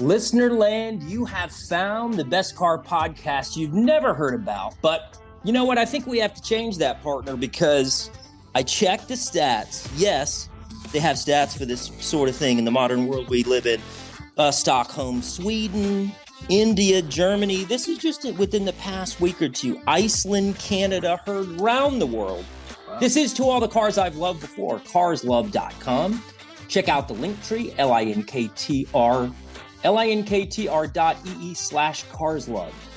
Listener land, you have found the best car podcast you've never heard about. But you know what? I think we have to change that, partner, because I checked the stats. Yes, they have stats for this sort of thing in the modern world we live in. Stockholm, Sweden, India, Germany. This is just within the past week or two. Iceland, Canada, heard around the world. Wow. This is to all the cars I've loved before. Carslove.com. Check out the link tree, linktr.ee/carslove.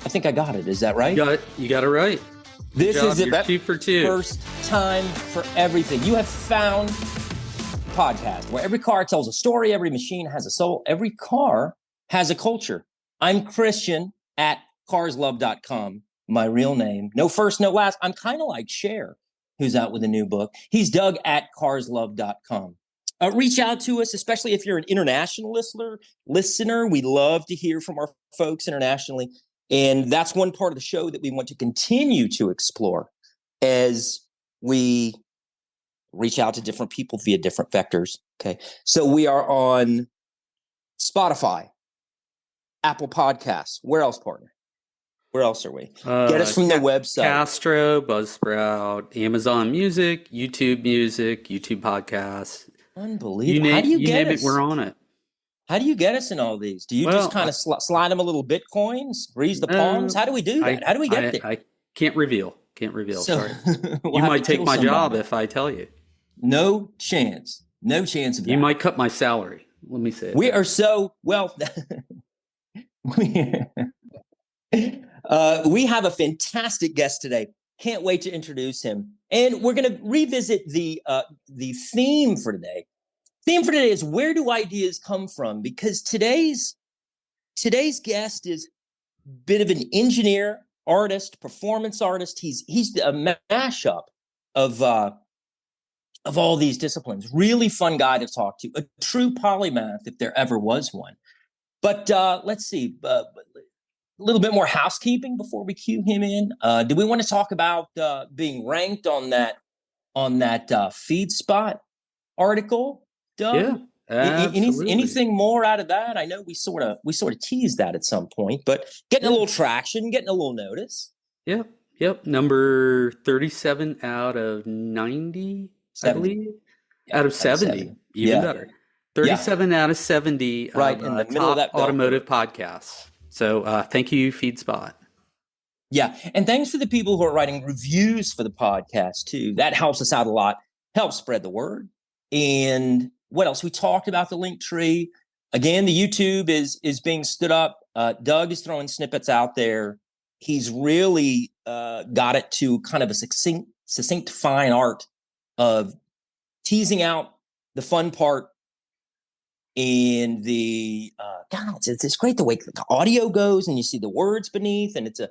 I think I got it. Is that right? You got it right. This is it. 2 for 2. First time for everything. You have found a podcast where every car tells a story, every machine has a soul, every car has a culture. I'm Christian at carslove.com, my real name. No first, no last. I'm kind of like Cher, who's out with a new book. He's Doug at carslove.com. Reach out to us, especially if you're an international listener. We love to hear from our folks internationally. And that's one part of the show that we want to continue to explore as we reach out to different people via different vectors. Okay. So we are on Spotify, Apple Podcasts. Where else, partner? Where else are we? Get us from the website. Castro, Buzzsprout, Amazon Music, YouTube Music, YouTube Podcasts. Unbelievable. How do you get us? We're on it. How do you get us in all these? Do you just kind of slide them a little Bitcoins, grease the palms? How do we do that? How do we get there? I can't reveal. So, sorry. We'll you might take my job if I tell you. No chance. No chance of that. You might cut my salary. Let me say it. We are so well. We have a fantastic guest today. Can't wait to introduce him. And we're going to revisit the theme for today. Theme for today is, where do ideas come from? Because today's guest is a bit of an engineer, artist, performance artist. He's a mashup of all these disciplines. Really fun guy to talk to. A true polymath, if there ever was one. But let's see. A little bit more housekeeping before we cue him in. Do we want to talk about being ranked on that FeedSpot article, Doug? Yeah, absolutely. Anything more out of that? I know we sort of teased that at some point, but getting a little traction, getting a little notice. Yep. Number 37 out of 90, 70. I believe. Yeah, out of 70, even better. 37 out of 70. Right in the middle of that automotive podcasts. So thank you, FeedSpot. Yeah, and thanks for the people who are writing reviews for the podcast, too. That helps us out a lot, helps spread the word. And what else? We talked about the link tree. Again, the YouTube is being stood up. Doug is throwing snippets out there. He's really got it to kind of a succinct fine art of teasing out the fun part. And the it's great the way the audio goes, and you see the words beneath, and it's a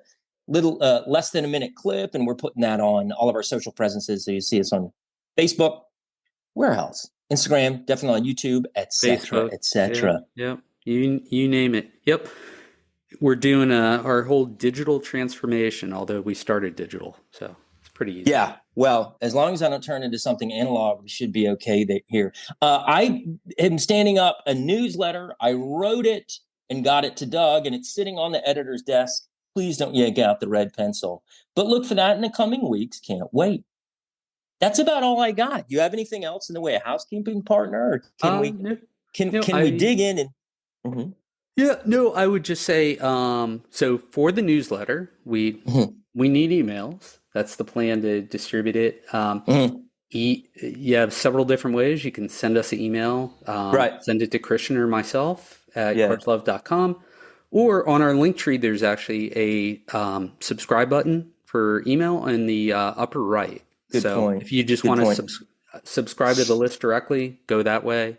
little less than a minute clip, and we're putting that on all of our social presences. So you see us on Facebook, where else? Instagram, definitely on YouTube, etc., etc. Yeah, you name it. Yep, we're doing our whole digital transformation. Although we started digital, so it's pretty easy. Yeah. Well, as long as I don't turn into something analog, we should be okay here. I am standing up a newsletter. I wrote it and got it to Doug, and it's sitting on the editor's desk. Please don't yank out the red pencil. But look for that in the coming weeks. Can't wait. That's about all I got. Do you have anything else in the way of housekeeping, partner? Or can we dig in and? Mm-hmm. Yeah, no, I would just say, so for the newsletter, we need emails. That's the plan to distribute it. You have several different ways. You can send us an email. Send it to Christian or myself at carslove.com. Or on our link tree, there's actually a subscribe button for email in the upper right. Good point. If you just want to subscribe to the list directly, go that way.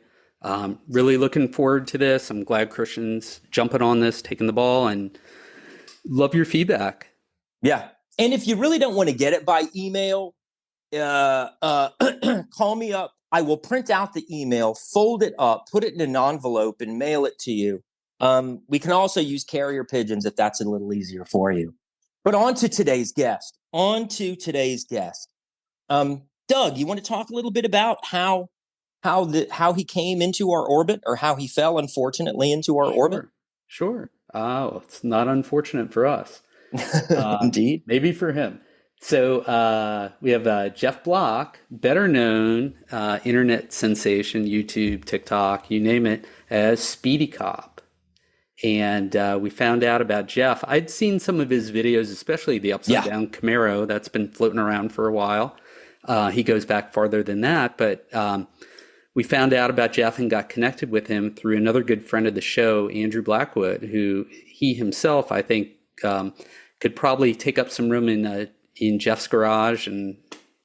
Really looking forward to this. I'm glad Christian's jumping on this, taking the ball, and love your feedback. Yeah. And if you really don't want to get it by email, call me up. I will print out the email, fold it up, put it in an envelope, and mail it to you. We can also use carrier pigeons if that's a little easier for you. But on to today's guest. Doug, you want to talk a little bit about how he came into our orbit, or how he fell, unfortunately, into our orbit? Sure. Oh, it's not unfortunate for us. Indeed. Maybe for him. So we have Jeff Bloch, better known internet sensation, YouTube, TikTok, you name it, as SpeedyCop. And we found out about Jeff. I'd seen some of his videos, especially the Upside-Down Camaro that's been floating around for a while. He goes back farther than that, but we found out about Jeff and got connected with him through another good friend of the show, Andrew Blackwood, who he himself, I think, could probably take up some room in Jeff's garage and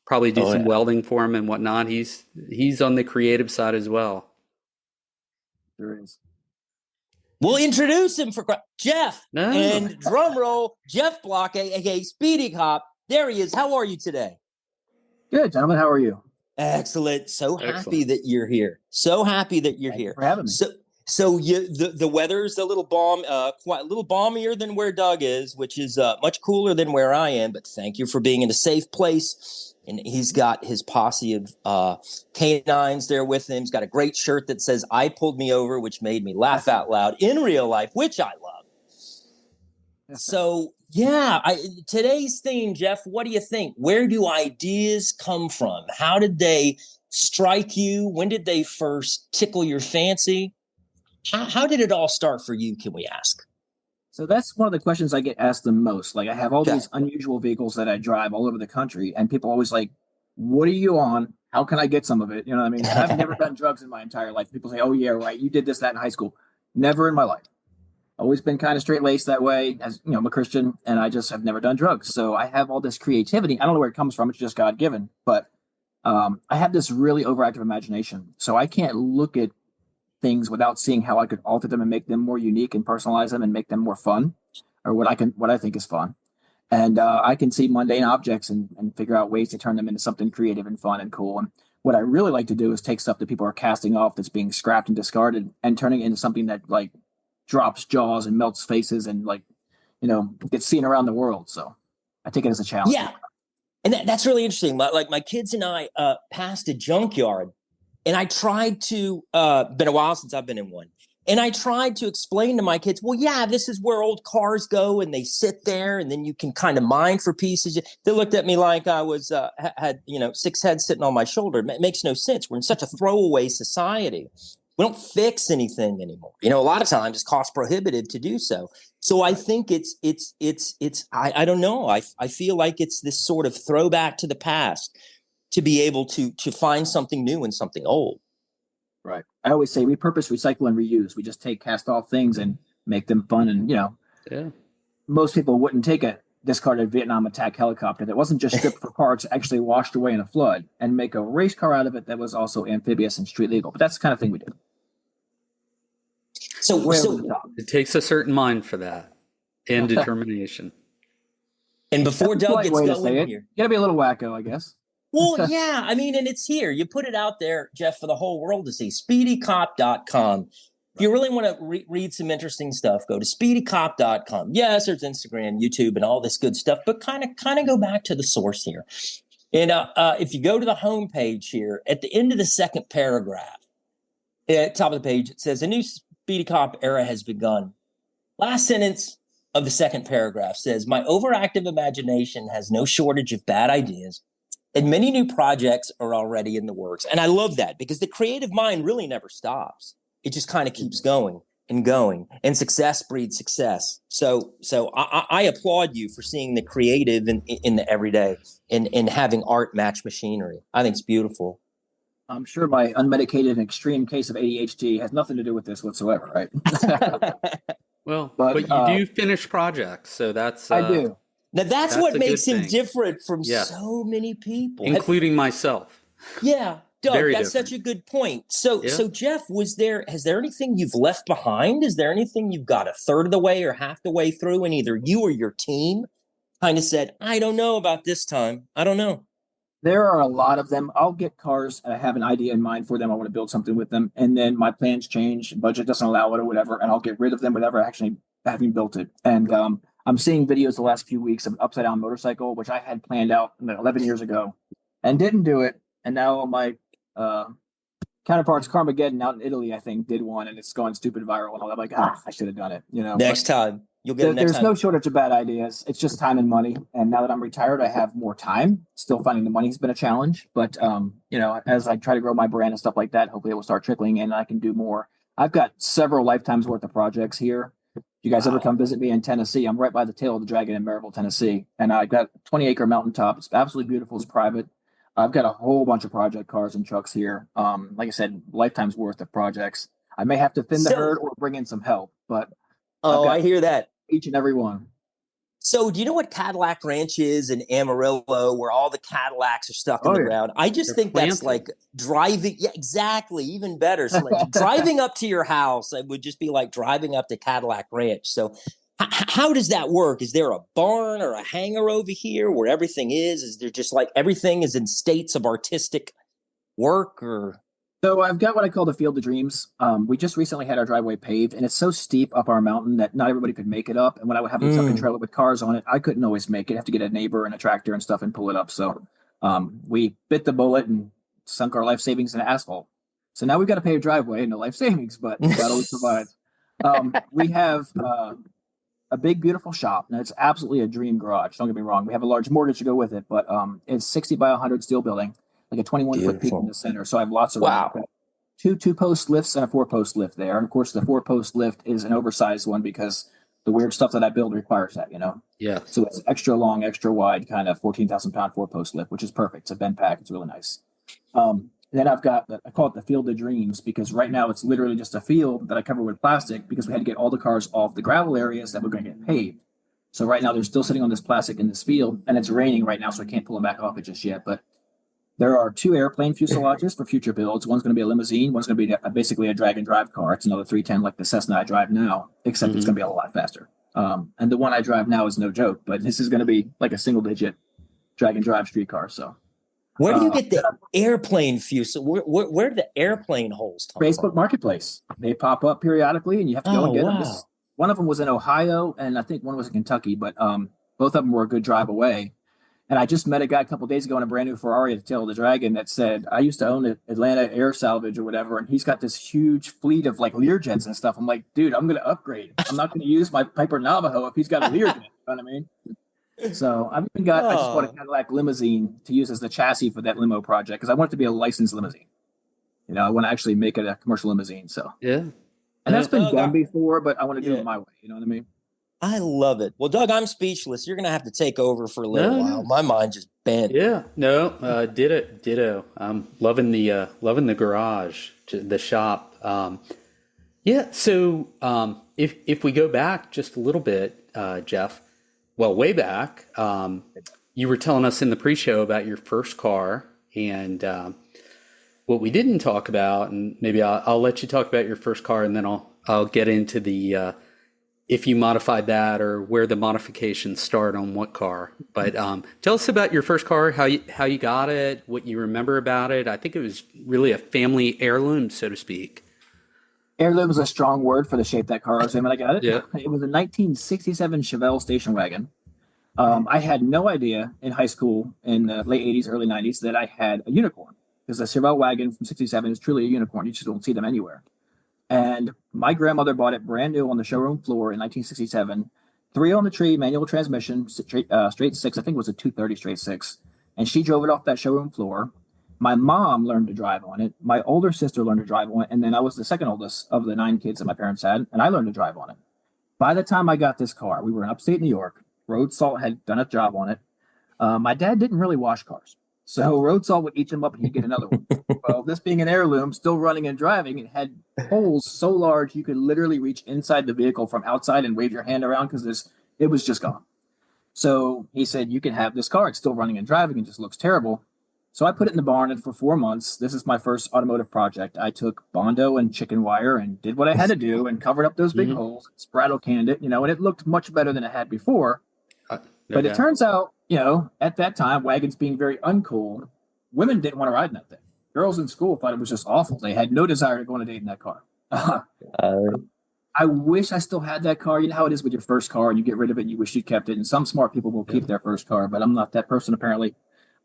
probably do some welding for him and whatnot. He's on the creative side as well. There is. We'll introduce him for Jeff. No. And drum roll, Jeff Bloch, aka SpeedyCop. There he is. How are you today? Good, gentlemen. How are you? Excellent. So happy that you're here. So happy that you're here. For having me. So the weather's a little quite a little balmier than where Doug is, which is much cooler than where I am. But thank you for being in a safe place. And he's got his posse of canines there with him. He's got a great shirt that says "I pulled me over," which made me laugh out loud in real life, which I love. So today's theme, Jeff. What do you think? Where do ideas come from? How did they strike you? When did they first tickle your fancy? How did it all start for you, can we ask? So that's one of the questions I get asked the most. Like, I have all these unusual vehicles that I drive all over the country, and people always like, what are you on? How can I get some of it? You know what I mean? And I've never done drugs in my entire life. People say, oh, yeah, right. You did this, that in high school. Never in my life. Always been kind of straight-laced that way. As you know, I'm a Christian, and I just have never done drugs. So I have all this creativity. I don't know where it comes from. It's just God-given. But I have this really overactive imagination. So I can't look at things without seeing how I could alter them and make them more unique and personalize them and make them more fun, or what I think is fun. And I can see mundane objects and figure out ways to turn them into something creative and fun and cool. And what I really like to do is take stuff that people are casting off that's being scrapped and discarded and turning it into something that like drops jaws and melts faces and gets seen around the world. So I take it as a challenge. Yeah. And that's really interesting. My kids and I passed a junkyard. And I tried to, been a while since I've been in one. And I tried to explain to my kids, well, yeah, this is where old cars go and they sit there and then you can kind of mine for pieces. They looked at me like I was, had 6 heads sitting on my shoulder. It makes no sense. We're in such a throwaway society. We don't fix anything anymore. A lot of times it's cost prohibitive to do so. So I think I don't know. I feel like it's this sort of throwback to the past, to be able to find something new and something old. Right. I always say repurpose, recycle, and reuse. We just take cast off things and make them fun. And, most people wouldn't take a discarded Vietnam attack helicopter that wasn't just stripped for parts, actually washed away in a flood, and make a race car out of it that was also amphibious and street legal. But that's the kind of thing we do. So it takes a certain mind for that and determination. And before Doug gets going here, you gotta be a little wacko, I guess. Well, yeah, I mean, and it's here. You put it out there, Jeff, for the whole world to see. SpeedyCop.com. If you really want to read some interesting stuff, go to SpeedyCop.com. Yes, there's Instagram, YouTube, and all this good stuff, but kind of go back to the source here. And if you go to the homepage here, at the end of the second paragraph, at the top of the page, it says, a new SpeedyCop era has begun. Last sentence of the second paragraph says, my overactive imagination has no shortage of bad ideas, and many new projects are already in the works. And I love that because the creative mind really never stops. It just kind of keeps going and going, and success breeds success. So I applaud you for seeing the creative in the everyday and having art match machinery. I think it's beautiful. I'm sure my unmedicated and extreme case of ADHD has nothing to do with this whatsoever, right? Well, but you do finish projects, so that's... I do. Now, that's what makes him different from so many people. Including myself. Yeah, Doug, that's different. such a good point. So Jeff, has there anything you've left behind? Is there anything you've got a third of the way or half the way through and either you or your team kind of said, I don't know about this time. I don't know. There are a lot of them. I'll get cars and I have an idea in mind for them. I want to build something with them. And then my plans change, budget doesn't allow it or whatever, and I'll get rid of them without actually having built it. And I'm seeing videos the last few weeks of an upside-down motorcycle, which I had planned out 11 years ago and didn't do it. And now my counterparts, Carmageddon out in Italy, I think, did one, and it's going stupid viral. And all that. I'm like, I should have done it. Next time. You'll get it next there's time. no shortage of bad ideas. It's just time and money. And now that I'm retired, I have more time. Still finding the money has been a challenge. But, as I try to grow my brand and stuff like that, hopefully it will start trickling and I can do more. I've got several lifetimes worth of projects here. If you guys ever come visit me in Tennessee, I'm right by the tail of the dragon in Maryville, Tennessee. And I've got a 20-acre mountaintop. It's absolutely beautiful. It's private. I've got a whole bunch of project cars and trucks here. Like I said, lifetime's worth of projects. I may have to thin the herd or bring in some help, but I hear that. Each and every one. So do you know what Cadillac Ranch is in Amarillo, where all the Cadillacs are stuck in the ground? I just think that's like driving. Yeah, exactly. Even better. So like driving up to your house, it would just be like driving up to Cadillac Ranch. So how does that work? Is there a barn or a hangar over here where everything is? Is there just like everything is in states of artistic work or? So I've got what I call the Field of Dreams. We just recently had our driveway paved, and it's so steep up our mountain that not everybody could make it up. And when I would have a truck and trailer with cars on it, I couldn't always make it. I have to get a neighbor and a tractor and stuff and pull it up. So we bit the bullet and sunk our life savings in asphalt. So now we've got to pay a driveway and no life savings, but that always survives. We have a big, beautiful shop. Now, it's absolutely a dream garage. Don't get me wrong. We have a large mortgage to go with it, but it's 60 by 100 steel building. Like a 21-foot peak in the center. So I have lots of two post lifts and a 4-post lift there. And of course, the 4-post lift is an oversized one because the weird stuff that I build requires that, Yeah. So it's extra long, extra wide, kind of 14,000-pound 4-post lift, which is perfect. It's a bend pack. It's really nice. Then I've got, I call it the Field of Dreams because right now it's literally just a field that I cover with plastic because we had to get all the cars off the gravel areas that were going to get paved. So right now they're still sitting on this plastic in this field, and it's raining right now, so I can't pull them back off it just yet. But there are 2 airplane fuselages for future builds. One's going to be a limousine. One's going to be basically a drag and drive car. It's another 310 like the Cessna I drive now, except it's going to be a lot faster. And the one I drive now is no joke, but this is going to be like a single-digit drag and drive street car. So, where do you get the airplane fuselage? Where do the airplane holes come Facebook from? Marketplace. They pop up periodically, and you have to go and get them. One of them was in Ohio, and I think one was in Kentucky, but both of them were a good drive away. And I just met a guy a couple of days ago in a brand new Ferrari at the tail of the dragon that said, I used to own Atlanta Air Salvage or whatever. And he's got this huge fleet of like Learjets and stuff. I'm like, dude, I'm going to upgrade. I'm not going to use my Piper Navajo if he's got a Learjet. You know what I mean? So I just bought a Cadillac limousine to use as the chassis for that limo project because I want it to be a licensed limousine. I want to actually make it a commercial limousine. So, yeah. And that's been done before, but I want to do it my way. You know what I mean? I love it. Well, Doug, I'm speechless. You're going to have to take over for a little while. My mind just bent. Yeah, ditto. I'm loving the garage, the shop. So if we go back just a little bit, Jeff, way back, you were telling us in the pre-show about your first car and what we didn't talk about, and maybe I'll let you talk about your first car, and then I'll get into the if you modified that or where the modifications start on what car. But tell us about your first car, how you got it, what you remember about it. I think it was really a family heirloom, so to speak. Heirloom is a strong word for the shape that car was in when I got it. Yeah. It was a 1967 Chevelle station wagon. I had no idea in high school in the late 80s, early 90s that I had a unicorn because the Chevelle wagon from 67 is truly a unicorn. You just don't see them anywhere. And my grandmother bought it brand new on the showroom floor in 1967. 3 on the tree, manual transmission, straight 6. I think it was a 230 straight 6. And she drove it off that showroom floor. My mom learned to drive on it. My older sister learned to drive on it. And then I was the second oldest of the 9 kids that my parents had. And I learned to drive on it. By the time I got this car, we were in upstate New York. Road Salt had done a job on it. My dad didn't really wash cars. So Road Salt would eat them up and he'd get another one. Well, this being an heirloom, still running and driving, it had holes so large you could literally reach inside the vehicle from outside and wave your hand around because it was just gone. So he said, you can have this car. It's still running and driving and just looks terrible. So I put it in the barn, and for 4 months, this is my first automotive project. I took Bondo and chicken wire and did what I had to do and covered up those big holes, spraddle canned it, and it looked much better than it had before. But it turns out, at that time, wagons being very uncool, women didn't want to ride in that thing. Girls in school thought it was just awful. They had no desire to go on a date in that car. I wish I still had that car. You know how it is with your first car, and you get rid of it and you wish you kept it. And some smart people will keep their first car, but I'm not that person apparently.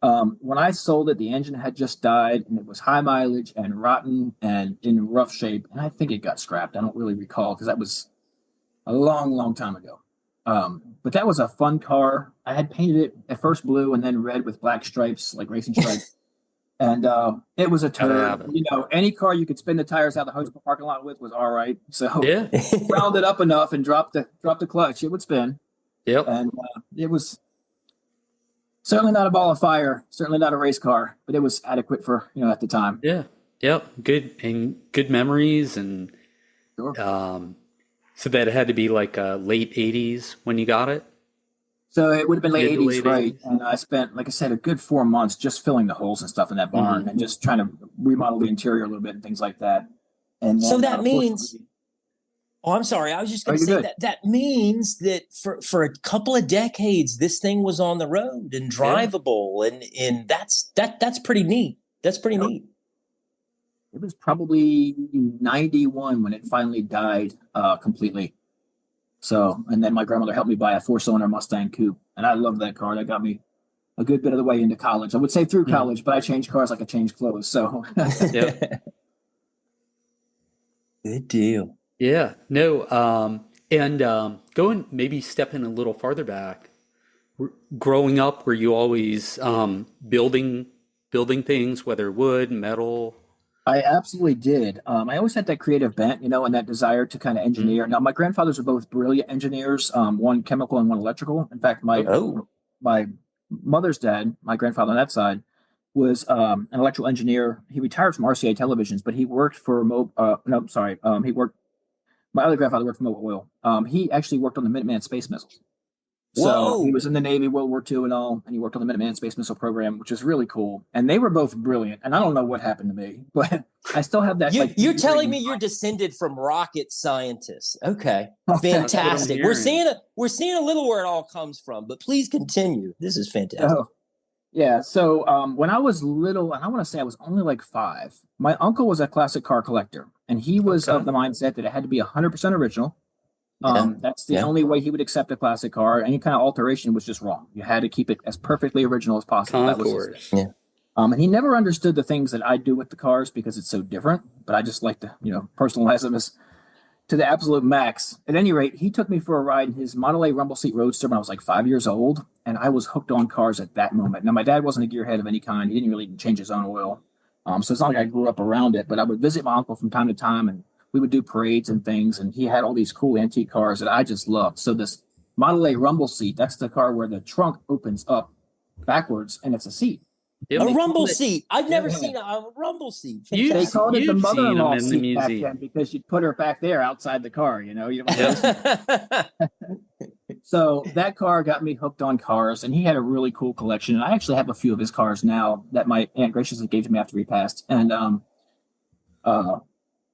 When I sold it, the engine had just died and it was high mileage and rotten and in rough shape. And I think it got scrapped. I don't really recall because that was a long, long time ago. But that was a fun car. I had painted it at first blue and then red with black stripes, like racing stripes. And it was a turd. Any car you could spin the tires out of the hose parking lot with was all right. So round it up enough and drop the clutch, it would spin. Yep. And it was certainly not a ball of fire, certainly not a race car, but it was adequate for at the time. Yeah. Yep. Good memories, and sure. So that had to be like late 80s when you got it? So it would have been late 80s, late right? 80s. And I spent, like I said, a good 4 months just filling the holes and stuff in that barn and just trying to remodel the interior a little bit and things like that. And then, so that means, I'm sorry, I was just going to say that means that for a couple of decades, this thing was on the road and drivable, and that's pretty neat. That's pretty neat. It was probably 91 when it finally died completely. So, and then my grandmother helped me buy a 4-cylinder Mustang coupe, and I love that car. That got me a good bit of the way into college. I would say through college, but I changed cars like I changed clothes. So, good deal. Yeah. No. Going maybe stepping a little farther back. Growing up, were you always building things, whether wood, metal? I absolutely did. I always had that creative bent, and that desire to kind of engineer. Now, my grandfathers are both brilliant engineers, one chemical and one electrical. In fact, my mother's dad, my grandfather on that side, was an electrical engineer. He retired from RCA Televisions, but he worked for my other grandfather worked for Mobil Oil. He actually worked on the Minuteman space missiles. So he was in the Navy, World War II and all, and he worked on the Minuteman space missile program, which is really cool. And they were both brilliant. And I don't know what happened to me, but I still have that. You're telling me you're descended from rocket scientists. Okay. Fantastic. We're seeing a little where it all comes from, but please continue. This is fantastic. Yeah. So when I was little, and I want to say I was only like 5, my uncle was a classic car collector, and he was of the mindset that it had to be 100% original. That's the only way he would accept a classic car. Any kind of alteration was just wrong. You had to keep it as perfectly original as possible. Concourse. And he never understood the things that I do with the cars because it's so different. But I just like to, personalize them as to the absolute max. At any rate, he took me for a ride in his Model A rumble seat roadster when I was like 5 years old, and I was hooked on cars at that moment. Now, my dad wasn't a gearhead of any kind. He didn't really change his own oil. So it's not like I grew up around it, but I would visit my uncle from time to time, and we would do parades and things, and he had all these cool antique cars that I just loved. So this Model A rumble seat, that's the car where the trunk opens up backwards, and it's a seat. A rumble seat. I've never seen a rumble seat. They called it the mother-in-law seat back then because you'd put her back there outside the car, So that car got me hooked on cars, and he had a really cool collection. And I actually have a few of his cars now that my aunt graciously gave to me after he passed. And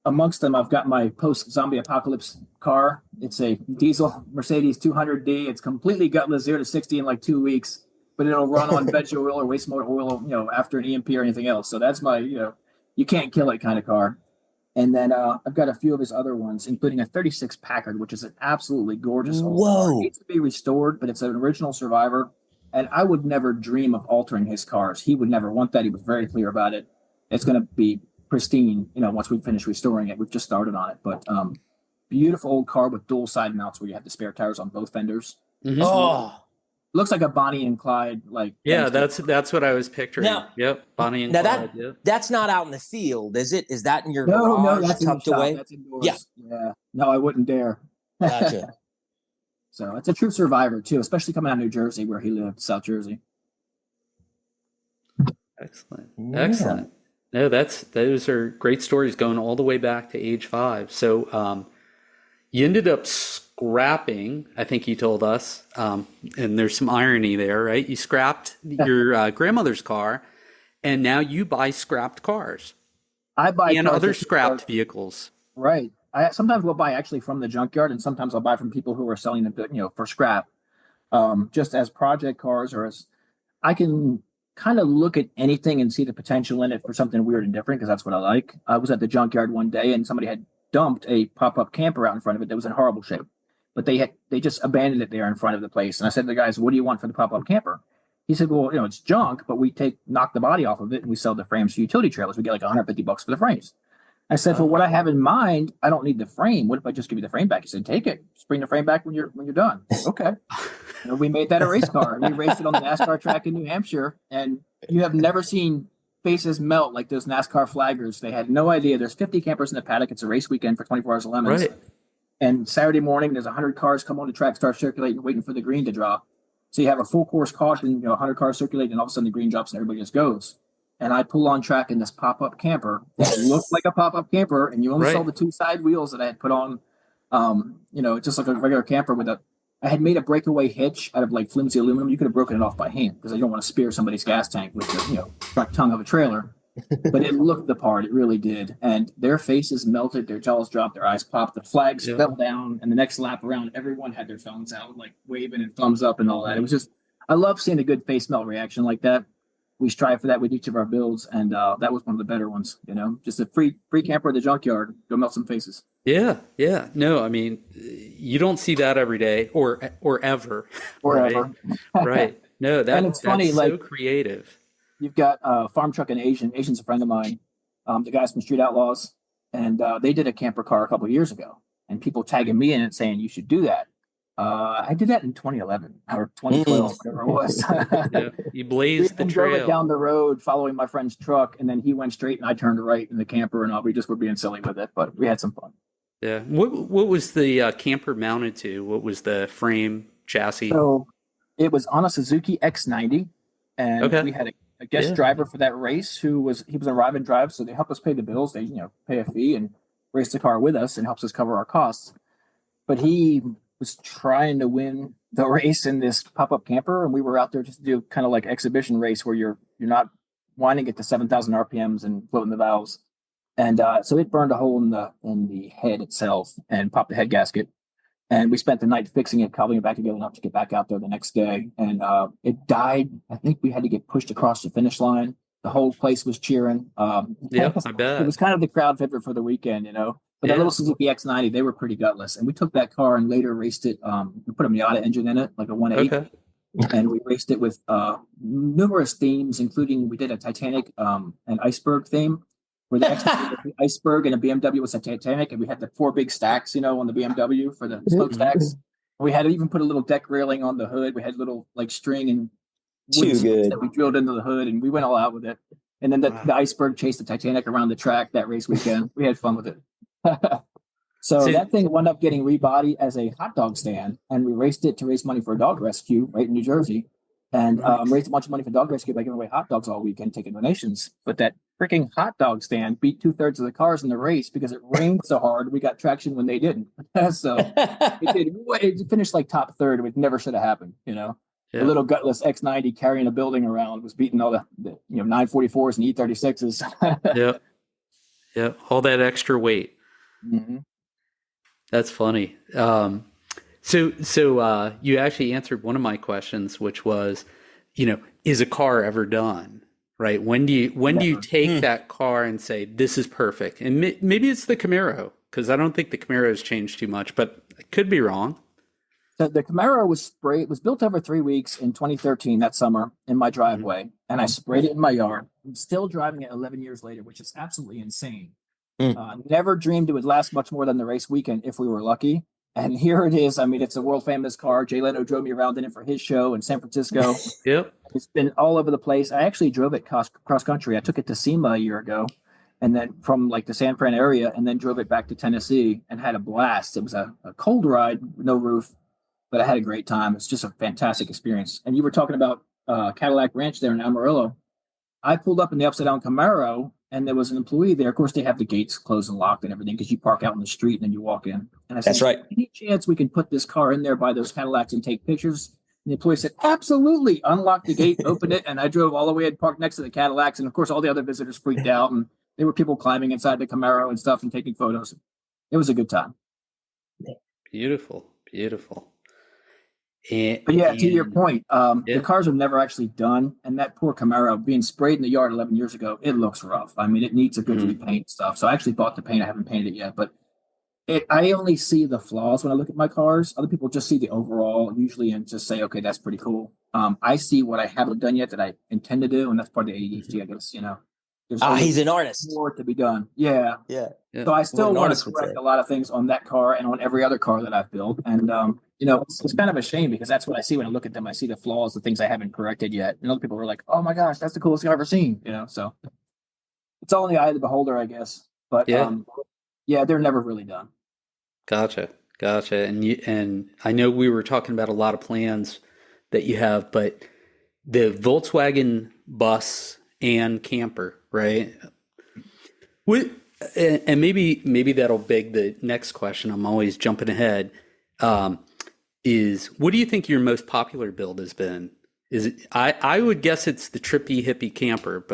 amongst them, I've got my post-zombie apocalypse car. It's a diesel Mercedes 200D. It's completely gutless, 0 to 60 in like 2 weeks, but it'll run on veg oil or waste motor oil, after an EMP or anything else. So that's my, you can't kill it kind of car. And then I've got a few of his other ones, including a 36 Packard, which is an absolutely gorgeous old car. It needs to be restored, but it's an original survivor. And I would never dream of altering his cars. He would never want that. He was very clear about it. It's going to be pristine, once we finish restoring it. We've just started on it, but beautiful old car with dual side mounts where you have the spare tires on both fenders. Mm-hmm. Looks like a Bonnie and Clyde, that's what I was picturing. Now, Bonnie and Clyde. That's not out in the field, is it? Is that in your garage? No, that's tucked in the away. shop. That's indoors. Yeah. No, I wouldn't dare. Gotcha. So it's a true survivor too, especially coming out of New Jersey where he lived, South Jersey. Excellent. No, those are great stories going all the way back to age 5. So you ended up scrapping, I think you told us, and there's some irony there, right? You scrapped your grandmother's car, and now you buy scrapped cars. I buy and other scrapped vehicles. Right. I sometimes will buy actually from the junkyard, and sometimes I'll buy from people who are selling them, for scrap, just as project cars, or as I can kind of look at anything and see the potential in it for something weird and different, because that's what I like. I was at the junkyard one day, and somebody had dumped a pop-up camper out in front of it that was in horrible shape, but they just abandoned it there in front of the place. And I said to the guys, "What do you want for the pop-up camper?" He said, well, it's junk, but we knock the body off of it and we sell the frames for utility trailers. We get like $150 for the frames. I said, for what I have in mind, I don't need the frame. What if I just give you the frame back? He said, take it. Just bring the frame back when you're done. Okay. We made that a race car. We raced it on the NASCAR track in New Hampshire. And you have never seen faces melt like those NASCAR flaggers. They had no idea. There's 50 campers in the paddock. It's a race weekend for 24 Hours of Lemons. Right. And Saturday morning, there's 100 cars come on the track, start circulating, waiting for the green to drop. So you have a full course caution, 100 cars circulating, and all of a sudden the green drops and everybody just goes. And I pull on track in this pop-up camper that looked like a pop-up camper, and you only saw the two side wheels that I had put on, just like a regular camper I had made a breakaway hitch out of like flimsy aluminum. You could have broken it off by hand because I don't want to spear somebody's gas tank with the, front tongue of a trailer. But it looked the part. It really did. And their faces melted, their jaws dropped, their eyes popped, the flags fell down, and the next lap around, everyone had their phones out, like waving and thumbs up and all that. It was just, I love seeing a good face melt reaction like that. We strive for that with each of our builds, and that was one of the better ones. Just a free camper at the junkyard, go melt some faces. Yeah. No, I mean, you don't see that every day or ever. Right? Right. No, and it's funny, that's so creative. You've got Farm Truck and Asian. Asian's a friend of mine, the guys from Street Outlaws, and they did a camper car a couple of years ago, and people tagging me in it saying you should do that. I did that in 2011 or 2012, whatever it was. You blazed the trail. Drove it down the road following my friend's truck, and then he went straight, and I turned right in the camper, and we just were being silly with it, but we had some fun. Yeah. What was the camper mounted to? What was the frame, chassis? So it was on a Suzuki X90, and we had a guest driver for that race he was a ride and drive, so they helped us pay the bills. They pay a fee and race the car with us and helps us cover our costs. But he was trying to win the race in this pop-up camper, and we were out there just to do kind of like exhibition race where you're not winding it to 7,000 RPMs and floating the valves. And so it burned a hole in the head itself and popped the head gasket. And we spent the night fixing it, cobbling it back together enough to get back out there the next day. And it died. I think we had to get pushed across the finish line. The whole place was cheering. I bet. It was kind of the crowd favorite for the weekend, But that little Suzuki X90, they were pretty gutless. And we took that car and later raced it. We put a Miata engine in it, like a 1.8. Okay. And we raced it with numerous themes, including we did a Titanic and iceberg theme, where the iceberg and a BMW was a Titanic. And we had the 4 big stacks, on the BMW for the smokestacks. We had to even put a little deck railing on the hood. We had little like string and wood that we drilled into the hood, and we went all out with it. And then the iceberg chased the Titanic around the track that race weekend. We had fun with it. So that thing wound up getting rebodied as a hot dog stand, and we raced it to raise money for a dog rescue right in New Jersey, and raised a bunch of money for dog rescue by giving away hot dogs all weekend, taking donations. But that freaking hot dog stand beat 2/3 of the cars in the race because it rained so hard. We got traction when they didn't. So it finished like top third, which never should have happened. The little gutless X90 carrying a building around was beating all the 944s and E36s. Yeah, all that extra weight. Mm-hmm. That's funny. So you actually answered one of my questions, which was, is a car ever done? Right? When do you take that car and say this is perfect? And maybe it's the Camaro, because I don't think the Camaro has changed too much, but I could be wrong. So the Camaro was built over 3 weeks in 2013 that summer in my driveway, and I sprayed it in my yard. I'm still driving it 11 years later, which is absolutely insane. Never dreamed it would last much more than the race weekend if we were lucky. And here it is. I mean, it's a world famous car. Jay Leno drove me around in it for his show in San Francisco. Yep. It's been all over the place. I actually drove it cross country. I took it to SEMA a year ago, and then from like the San Fran area, and then drove it back to Tennessee and had a blast. It was a cold ride, no roof, but I had a great time. It's just a fantastic experience. And you were talking about Cadillac Ranch there in Amarillo. I pulled up in the Upside-Down Camaro, and there was an employee there. Of course, they have the gates closed and locked and everything because you park out in the street and then you walk in. And I said, that's right. Any chance we can put this car in there by those Cadillacs and take pictures? And the employee said, absolutely. Unlock the gate, open it. And I drove all the way and parked next to the Cadillacs. And of course, all the other visitors freaked out. And there were people climbing inside the Camaro and stuff and taking photos. It was a good time. Beautiful, beautiful. But yeah, to your point, the cars are never actually done. And that poor Camaro being sprayed in the yard 11 years ago, it looks rough. I mean, it needs a good repaint stuff. So I actually bought the paint. I haven't painted it yet, but I only see the flaws when I look at my cars. Other people just see the overall usually and just say, okay, that's pretty cool. I see what I haven't done yet that I intend to do, and that's part of the ADHD, I guess. There's He's always an artist. more to be done. Yeah. Yeah. So I What still an want artist to would correct say. a lot of things on that car and on every other car that I've built. And it's kind of a shame because that's what I see when I look at them. I see the flaws, the things I haven't corrected yet. And other people are like, "Oh my gosh, that's the coolest thing I've ever seen." So it's all in the eye of the beholder, I guess. But Yeah. they're never really done. Gotcha. And I know we were talking about a lot of plans that you have, but the Volkswagen bus and camper, right? And maybe that'll beg the next question. I'm always jumping ahead. Is what do you think your most popular build has been? Is it? I would guess it's the trippy hippie camper,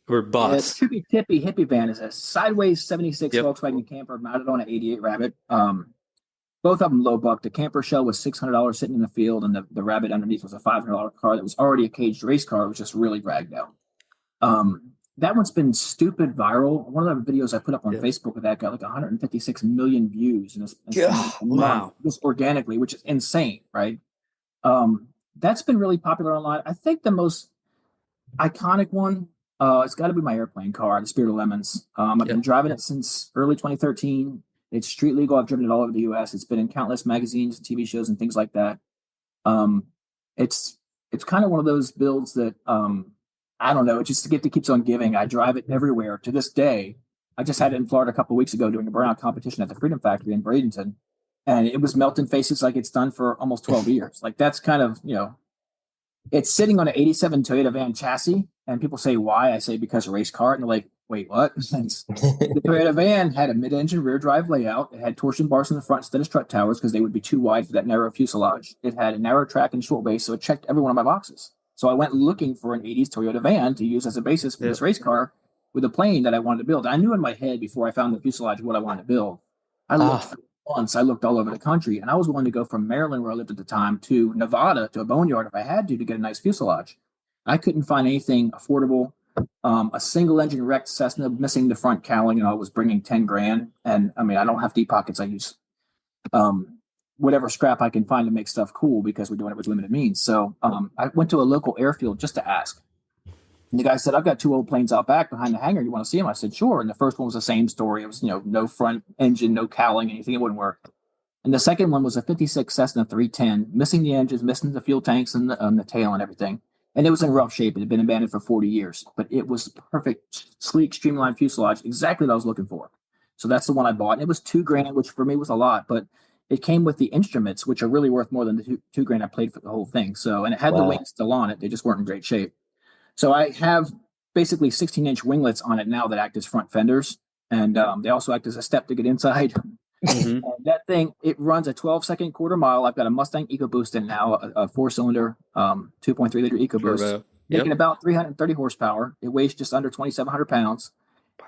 or bus. Yeah, trippy tippy hippie van is a sideways 76 Volkswagen camper mounted on an 88 Rabbit. Both of them low buck. The camper shell was $600 sitting in the field, and the Rabbit underneath was a $500 car that was already a caged race car. It was just really dragged out. That one's been stupid viral. One of the videos I put up on Facebook of that got like 156 million views in a month, just organically, which is insane, right? That's been really popular online. I think the most iconic one, it's got to be my airplane car, the Spirit of Lemons. I've been driving it since early 2013. It's street legal. I've driven it all over the U.S. It's been in countless magazines, TV shows, and things like that. It's kind of one of those builds that I don't know. It's just a gift that keeps on giving. I drive it everywhere to this day. I just had it in Florida a couple of weeks ago doing a burnout competition at the Freedom Factory in Bradenton, and it was melting faces like it's done for almost 12 years. Like that's kind of it's sitting on an 87 Toyota van chassis, and people say why? I say because race car, and they're like, wait, what? The Toyota van had a mid-engine rear drive layout. It had torsion bars in the front instead of strut towers because they would be too wide for that narrow fuselage. It had a narrow track and short base, so it checked every one of my boxes. So I went looking for an 80s Toyota van to use as a basis for this race car with a plane that I wanted to build. I knew in my head before I found the fuselage what I wanted to build. I looked once. I looked all over the country, and I was willing to go from Maryland, where I lived at the time, to Nevada to a boneyard if I had to get a nice fuselage. I couldn't find anything affordable. A single engine wrecked Cessna missing the front cowling, and I was bringing 10 grand. And I mean, I don't have deep pockets. I use whatever scrap I can find to make stuff cool because we're doing it with limited means. So I went to a local airfield just to ask. And the guy said, I've got 2 old planes out back behind the hangar. You want to see them? I said, sure. And the first one was the same story. It was, no front engine, no cowling, anything. It wouldn't work. And the second one was a 56 Cessna 310, missing the engines, missing the fuel tanks and the tail and everything. And it was in rough shape. It had been abandoned for 40 years, but it was perfect, sleek, streamlined fuselage, exactly what I was looking for. So that's the one I bought. And it was $2 grand, which for me was a lot, but it came with the instruments, which are really worth more than the $2 grand I paid for the whole thing. So, and it had the wings still on it. They just weren't in great shape. So I have basically 16-inch winglets on it now that act as front fenders. And they also act as a step to get inside. And that thing, it runs a 12-second quarter mile. I've got a Mustang EcoBoost in now, a 4-cylinder, 2.3-liter EcoBoost, making about 330 horsepower. It weighs just under 2,700 pounds.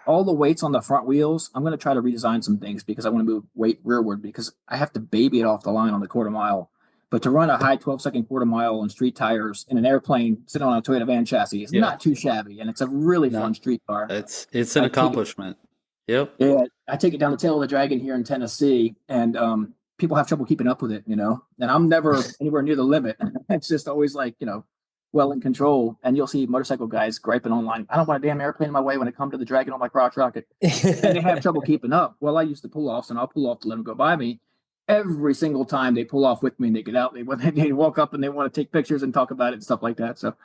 All the weights on the front wheels, I'm going to try to redesign some things because I want to move weight rearward because I have to baby it off the line on the quarter mile. But to run a high 12-second quarter mile on street tires in an airplane sitting on a Toyota van chassis is not too shabby, and it's a really fun street car. It's an accomplishment. Yeah, I take it down the tail of the dragon here in Tennessee, and people have trouble keeping up with it, and I'm never anywhere near the limit. It's just always like, well in control. And you'll see motorcycle guys griping online, I don't want a damn airplane in my way when it comes to the dragon on my crotch rocket. And they have trouble keeping up. Well, I use the pull-offs, and I'll pull off to let them go by me. Every single time they pull off with me and they get out, they walk up and they want to take pictures and talk about it and stuff like that. So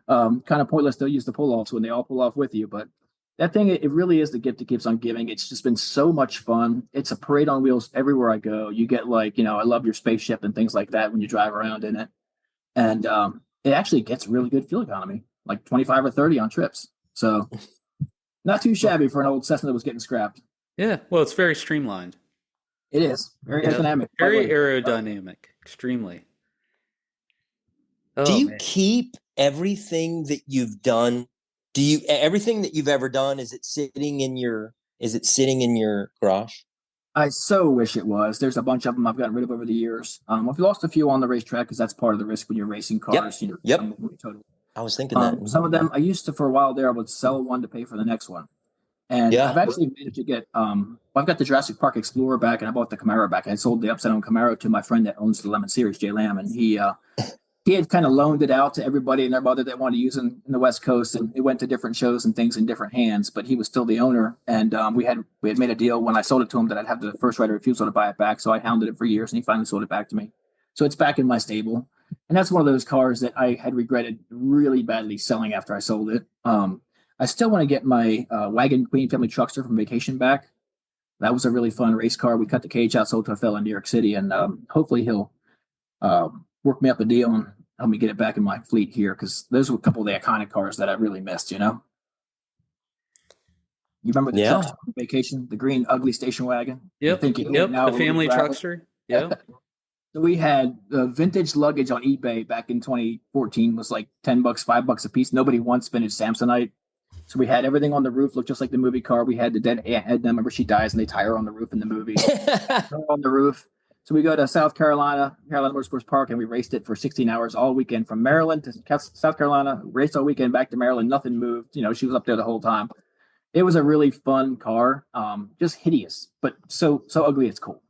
kind of pointless to use the pull-offs when they all pull off with you. But that thing, it really is the gift that keeps on giving. It's just been so much fun. It's a parade on wheels everywhere I go. You get I love your spaceship and things like that when you drive around in it. And it actually gets really good fuel economy, like 25 or 30 on trips. So not too shabby for an old Cessna that was getting scrapped. Yeah, well, it's very streamlined. It is. Very aerodynamic. Very aerodynamic. Extremely. Do you keep everything that you've done? Everything that you've ever done, is it sitting in your garage? I so wish it was. There's a bunch of them I've gotten rid of over the years. I've lost a few on the racetrack because that's part of the risk when you're racing cars. I was thinking that. Some of them I used to, for a while there, I would sell one to pay for the next one. And Yeah. I've actually managed to get I've got the Jurassic Park Explorer back, and I bought the Camaro back. I sold the Upside-Down Camaro to my friend that owns the Lemon Series, Jay Lamb, and he had kind of loaned it out to everybody and their mother that wanted to use it in the West Coast, and it went to different shows and things in different hands. But he was still the owner, and we had made a deal when I sold it to him that I'd have the first right of refusal to buy it back. So I hounded it for years, and he finally sold it back to me. So it's back in my stable, and that's one of those cars that I had regretted really badly selling after I sold it. I still want to get my Wagon Queen family truckster from vacation back. That was a really fun race car. We cut the cage out, sold to a fella in New York City, and hopefully he'll work me up a deal and help me get it back in my fleet here, because those were a couple of the iconic cars that I really missed, You remember the trucks from vacation, the green ugly station wagon? Yep. The family truckster. Yeah. So we had vintage luggage on eBay back in 2014 was like $10, $5 a piece. Nobody wants vintage Samsonite. So we had everything on the roof, looked just like the movie car. We had the dead aunt Edna. Remember, she dies and they tie her on the roof in the movie. On the roof. So we go to South Carolina Motorsports Park, and we raced it for 16 hours all weekend from Maryland to South Carolina, raced all weekend back to Maryland. Nothing moved. She was up there the whole time. It was a really fun car. Just hideous, but so ugly it's cool,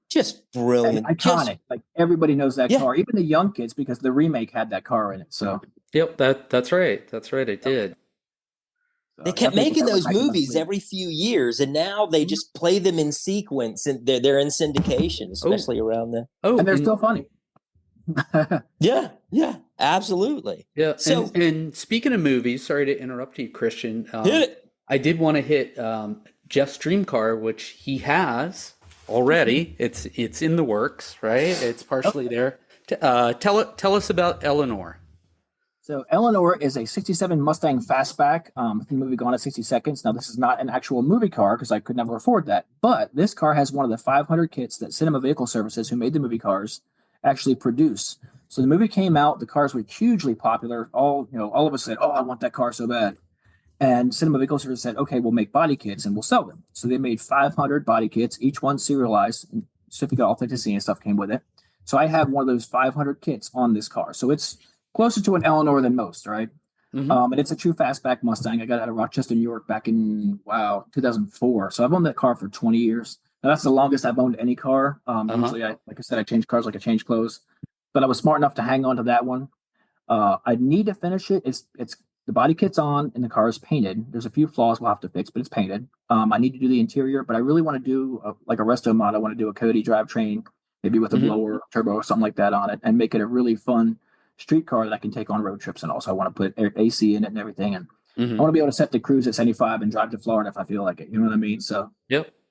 Just brilliant. And iconic. Like everybody knows that car, even the young kids, because the remake had that car in it. So yep, that's right. That's right. It did. They kept making those movies every few years, and now they just play them in sequence, and they're in syndication, especially around the. And they're still funny. Yeah, absolutely. Yeah. So, and speaking of movies, sorry to interrupt you, Christian. Hit it. I did want to hit Jeff's dream car, which he has already. It's in the works, right? It's partially there. Tell us about Eleanor. So Eleanor is a 67 Mustang Fastback. The movie Gone at 60 Seconds. Now, this is not an actual movie car because I could never afford that. But this car has one of the 500 kits that Cinema Vehicle Services, who made the movie cars, actually produce. So the movie came out. The cars were hugely popular. All of us said, "Oh, I want that car so bad." And Cinema Vehicle Services said, "Okay, we'll make body kits and we'll sell them." So they made 500 body kits, each one serialized, and certificate of authenticity and stuff came with it. So I have one of those 500 kits on this car. So it's closer to an Eleanor than most, right? Mm-hmm. And it's a true fastback Mustang. I got it out of Rochester, New York back in, 2004. So I've owned that car for 20 years. Now, that's the longest I've owned any car. Usually, like I said, I change cars like I change clothes. But I was smart enough to hang on to that one. I need to finish it. It's the body kit's on and the car is painted. There's a few flaws we'll have to fix, but it's painted. I need to do the interior, but I really want to do like a resto mod. I want to do a Cody drivetrain, maybe with a blower, turbo, or something like that on it, and make it a really fun street car that I can take on road trips. And also I want to put AC in it and everything. And I want to be able to set the cruise at 75 and drive to Florida if I feel like it. You know what I mean? So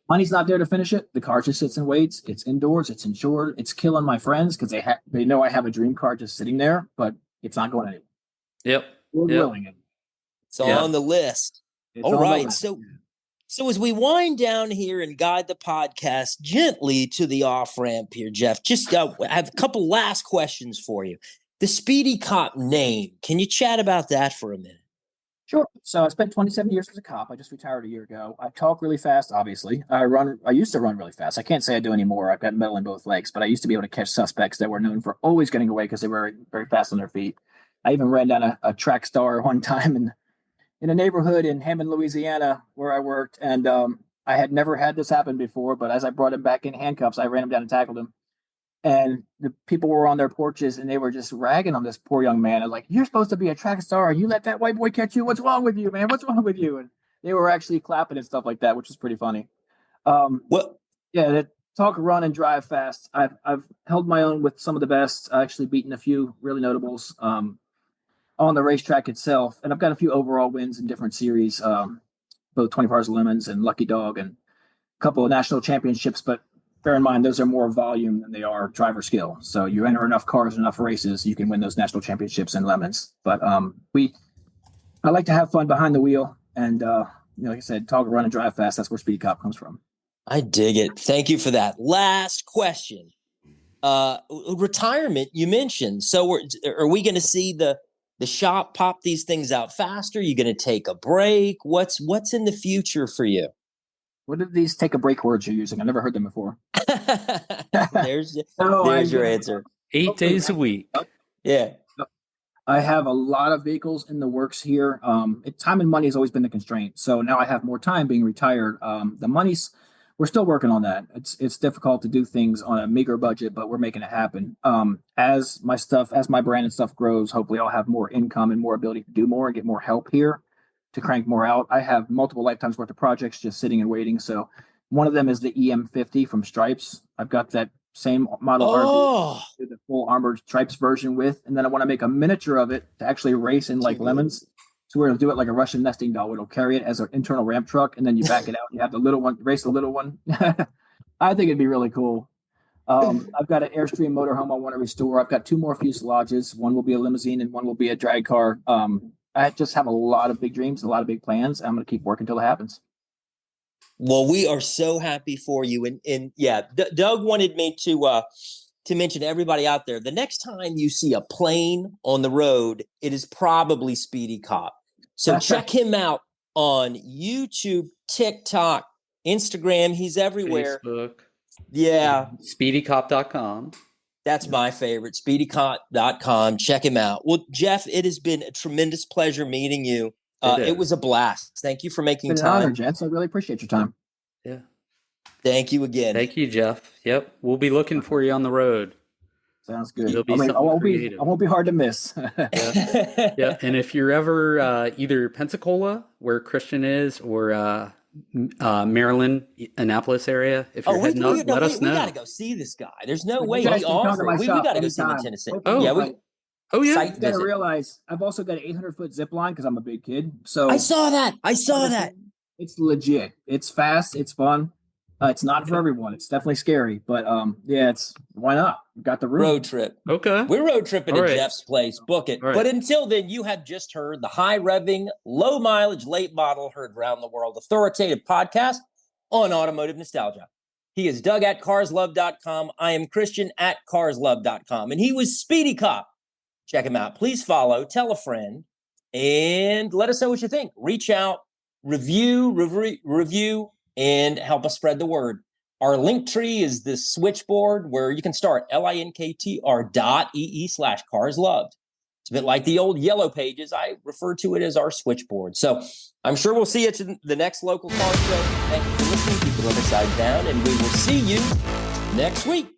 money's not there to finish it. The car just sits and waits. It's indoors. It's insured. It's killing my friends because they know I have a dream car just sitting there, but it's not going anywhere. We're willing it. It's on the list. All right. So as we wind down here and guide the podcast gently to the off-ramp here, Jeff, just I have a couple last questions for you. The SpeedyCop name, can you chat about that for a minute? Sure. So I spent 27 years as a cop. I just retired a year ago. I talk really fast, obviously. I used to run really fast. I can't say I do anymore. I've got metal in both legs, but I used to be able to catch suspects that were known for always getting away because they were very, very fast on their feet. I even ran down a track star one time in a neighborhood in Hammond, Louisiana, where I worked. And I had never had this happen before, but as I brought him back in handcuffs, I ran him down and tackled him. And the people were on their porches and they were just ragging on this poor young man. I was like, "You're supposed to be a track star. You let that white boy catch you. What's wrong with you, man? What's wrong with you?" And they were actually clapping and stuff like that, which was pretty funny. Talk, run, and drive fast. I've held my own with some of the best. I actually beaten a few really notables on the racetrack itself. And I've got a few overall wins in different series, both 24 Hours of Lemons and Lucky Dog, and a couple of national championships. But bear in mind, those are more volume than they are driver skill. So you enter enough cars, enough races, you can win those national championships in Lemons. But I like to have fun behind the wheel. And, like I said, talk, run, and drive fast. That's where SpeedyCop comes from. I dig it. Thank you for that. Last question. Retirement, you mentioned. So are we going to see the shop pop these things out faster? Are you going to take a break? What's in the future for you? What are these take a break words you're using? I've never heard them before. There's your answer. 8 days a week. Yeah. I have a lot of vehicles in the works here. Time and money has always been the constraint. So now I have more time being retired. The money's, we're still working on that. It's difficult to do things on a meager budget, but we're making it happen. As my brand and stuff grows, hopefully I'll have more income and more ability to do more and get more help here to crank more out. I have multiple lifetimes worth of projects just sitting and waiting. So one of them is the EM50 from Stripes. I've got that same model RV, the full armored Stripes version with, and then I want to make a miniature of it to actually race in like lemons. So we're going to do it like a Russian nesting doll. It'll carry it as an internal ramp truck, and then you back it out. You have the little one, race the little one. I think it'd be really cool. I've got an Airstream motorhome I want to restore. I've got 2 more fuselages. One will be a limousine and one will be a drag car. I just have a lot of big dreams, a lot of big plans. I'm going to keep working until it happens. Well, we are so happy for you. And yeah, Doug wanted me to mention to everybody out there, the next time you see a plane on the road, it is probably SpeedyCop. So check him out on YouTube, TikTok, Instagram. He's everywhere. Facebook. Yeah. SpeedyCop.com. That's my favorite, SpeedyCop.com. Check him out. Well, Jeff, it has been a tremendous pleasure meeting you. It was a blast. Thank you for making time. An honor, gents. I really appreciate your time. Yeah. Thank you again. Thank you, Jeff. Yep. We'll be looking for you on the road. Sounds good. I won't be hard to miss. Yeah. And if you're ever either Pensacola, where Christian is, or Maryland, Annapolis area, if you're heading up, let us know. We got to go see this guy. There's no way he offers. We got to go see him in Tennessee. You got to realize I've also got an 800-foot zip line because I'm a big kid. So I saw that. It's legit. It's fast. It's fun. It's not for everyone. It's definitely scary, but why not? We've got the room. Road trip. Okay. We're road tripping to Jeff's place. Book it. Right. But until then, you have just heard the high revving, low mileage, late model, heard around the world authoritative podcast on automotive nostalgia. He is Doug at carslove.com. I am Christian at carslove.com. And he was SpeedyCop. Check him out. Please follow, tell a friend, and let us know what you think. Reach out, review, and help us spread the word. Our link tree is this switchboard where you can start linktr.ee/carsloved. It's a bit like the old yellow pages. I refer to it as our switchboard. So I'm sure we'll see you at the next local car show. Thank you for listening. Keep the rubber side down, and we will see you next week.